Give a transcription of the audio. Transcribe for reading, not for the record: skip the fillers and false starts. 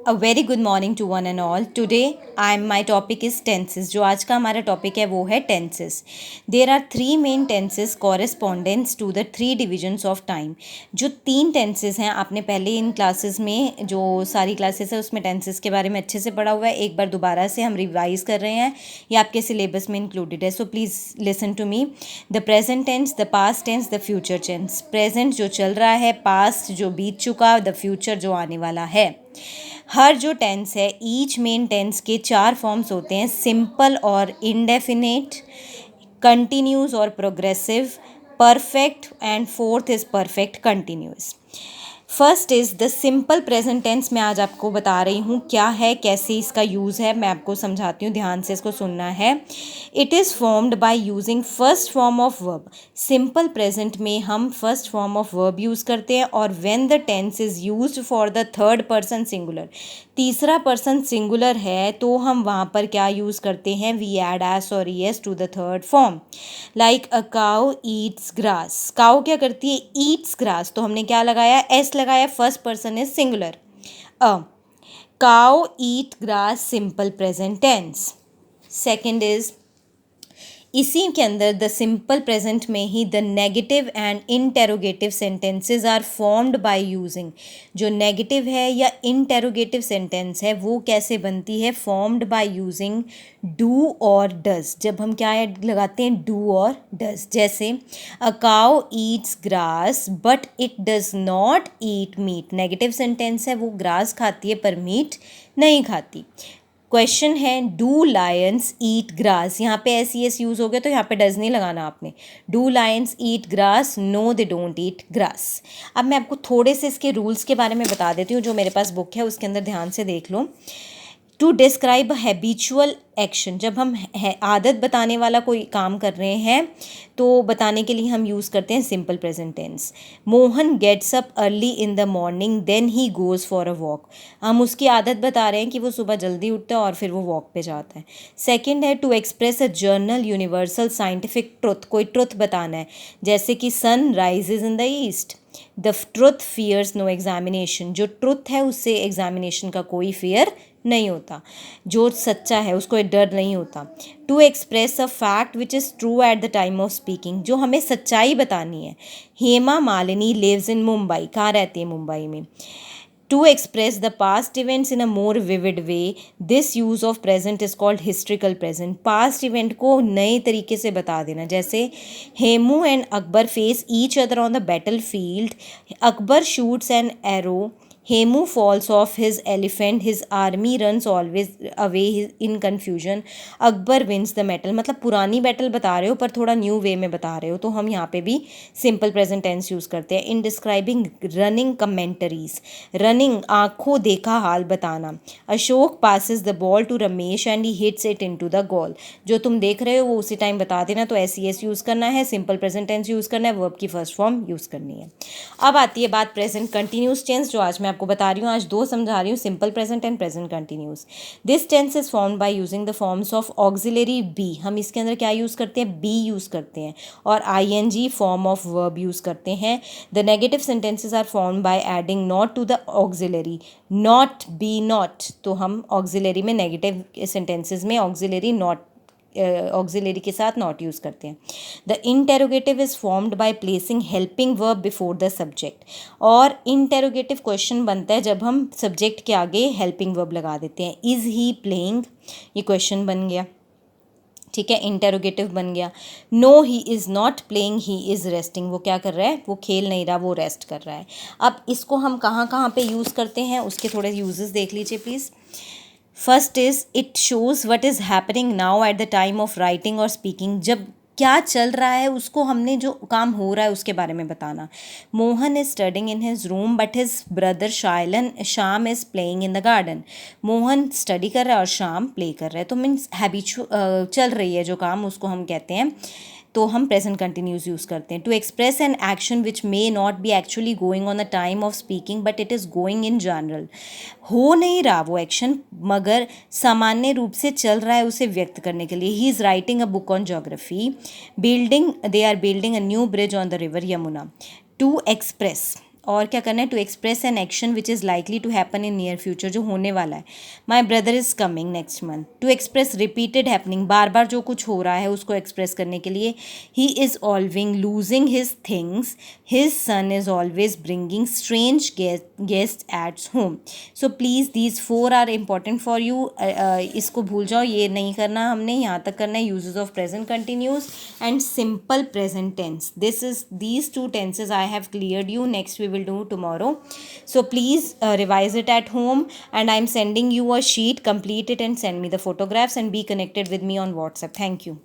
A very good morning to one and all. Today, my topic is tenses. जो आज का हमारा topic है वो है tenses. There are three main tenses correspondence to the three divisions of time. जो तीन tenses हैं आपने पहले इन क्लासेस में जो सारी क्लासेस है उसमें tenses के बारे में अच्छे से पढ़ा हुआ है. एक बार दोबारा से हम रिवाइज कर रहे हैं. ये आपके सिलेबस में इंक्लूडेड है. So please listen to me. The present tense, the past tense, the future tense. Present जो चल रहा है, पास्ट जो बीत चुका, द फ्यूचर जो आने वाला है. हर जो टेंस है, ईच मेन टेंस के चार फॉर्म्स होते हैं: सिंपल और इनडेफिनेट, कंटिन्यूस और progressive, perfect and fourth is perfect continuous. First is the simple present tense. मैं आज आपको बता रही हूँ क्या है, कैसे इसका यूज़ है. मैं आपको समझाती हूँ, ध्यान से इसको सुनना है. It is formed by using first form of verb. Simple present में हम first form of verb use करते हैं. और when the tense is used for the third person singular, तीसरा पर्सन सिंगुलर है तो हम वहाँ पर क्या यूज़ करते हैं, वी एड एस और E S to the third form. Like a cow eats grass. Cow क्या करती है, ईट्स ग्रास, तो हमने क्या लगाया, एस लगाया, first person is singular. A cow eat grass, simple present tense. Second is, इसी के अंदर द सिंपल प्रेजेंट में ही the negative and interrogative sentences are formed by using. जो नेगेटिव है या इंटेरोगेटिव सेंटेंस है वो कैसे बनती है, फॉर्म्ड बाय यूजिंग डू और डज. जब हम क्या लगाते हैं, डू और डज. जैसे a cow eats grass but it does not eat meet. Negative sentence है, वो ग्रास खाती है पर मीट नहीं खाती. क्वेश्चन है, डू लायंस ईट ग्रास. यहाँ पे एस ई एस यूज़ हो गया तो यहाँ पे डज नहीं लगाना आपने. Do lions eat grass, no they don't eat grass. अब मैं आपको थोड़े से इसके रूल्स के बारे में बता देती हूँ. जो मेरे पास बुक है उसके अंदर ध्यान से देख लो. टू डिस्क्राइब हैबिचुअल एक्शन, जब हम आदत बताने वाला कोई काम कर रहे हैं तो बताने के लिए हम यूज़ करते हैं simple present tense. Mohan gets up early in the morning then he goes for a walk. हम उसकी आदत बता रहे हैं कि वो सुबह जल्दी उठता है और फिर वो वॉक पे जाता है. सेकंड है, to express a general universal scientific truth. कोई ट्रुथ बताना है, जैसे कि sun rises in the east. The truth fears no examination. जो ट्रुथ है उससे एग्जामिनेशन का कोई फियर नहीं होता. जो सच्चा है उसको डर नहीं होता. To express a fact which is true at the time of speaking. जो हमें सच्चाई बतानी है. Hema Malini lives in Mumbai. कहाँ रहती है, मुंबई में. To express the past events in a more vivid way, this use of present is called historical present. Past event को नए तरीके से बता देना. जैसे Hemu and Akbar face each other on the battle field. Akbar shoots N arrow, Hemu falls off his elephant, his army runs always away in confusion, Akbar wins the battle. मतलब पुरानी battle बता रहे हो पर थोड़ा न्यू वे में बता रहे हो, तो हम यहाँ पे भी सिंपल प्रेजेंट टेंस यूज़ करते हैं. In describing running commentaries, running आंखों देखा हाल बताना. Ashok passes the ball to Ramesh and he hits it into the goal. जो तुम देख रहे हो वो उसी टाइम बता देना. तो एस ई एस यूज़ करना है, सिंपल प्रेजेंट टेंस यूज़ करना है, वर्ब की फर्स्ट फॉर्म यूज़ करनी है. अब आती है बात प्रेजेंट कंटिन्यूस टेंस, जो आज मैं आपको बता रही हूँ. आज दो समझा रही हूँ, simple present and present continuous. This tense is formed by using the forms of auxiliary be. हम इसके अंदर क्या यूज़ करते हैं, बी यूज़ करते हैं. और I N G form of verb use करते हैं. The negative sentences are formed by adding not to the auxiliary. Not, be not, तो हम ऑक्सिलरी में नेगेटिव सेंटेंसेज में ऑक्सिलरी नॉट, ऑक्सिलरी के साथ नॉट यूज़ करते हैं. The interrogative is formed by placing helping verb before the subject. और interrogative question बनता है जब हम सब्जेक्ट के आगे हेल्पिंग वर्ब लगा देते हैं. इज़ ही प्लेइंग, ये क्वेश्चन बन गया, ठीक है, इंटेरोगेटिव बन गया. No he is not playing, he is resting. वो क्या कर रहा है, वो खेल नहीं रहा, वो रेस्ट कर रहा है. अब इसको हम कहाँ कहाँ पे यूज़ करते हैं उसके थोड़े यूजेस देख लीजिए please. First is, it shows what is happening now at the time of writing और स्पीकिंग. जब क्या चल रहा है उसको हमने, जो काम हो रहा है उसके बारे में बताना. Mohan is studying in his room but his brother Sham is playing in the garden. Mohan study कर रहा है और शाम प्ले कर रहा है. तो मीन्स चल रही है जो काम, उसको हम कहते हैं, तो हम प्रेजेंट कंटिन्यूस यूज़ करते हैं. To express an action which may not be actually going on the time of speaking but it is going in general. हो नहीं रहा वो एक्शन मगर सामान्य रूप से चल रहा है उसे व्यक्त करने के लिए. He is writing a book on geography. Building, they are building a new bridge on the river Yamuna. To express, और क्या करना है, to express an action which is likely to happen in near future, जो होने वाला है. My brother is coming next month. To express repeated happening, बार बार जो कुछ हो रहा है उसको एक्सप्रेस करने के लिए. ही इज़ ऑलविंग losing his things. His son is always bringing strange guest at home. So please these 4 are important for you. इसको भूल जाओ, ये नहीं करना हमने. यहाँ तक करना है uses of present continuous and simple present tense. These two tenses I have cleared you. Next we will do tomorrow. So please revise it at home, and I am sending you a sheet. Complete it and send me the photographs, and be connected with me on WhatsApp. Thank you.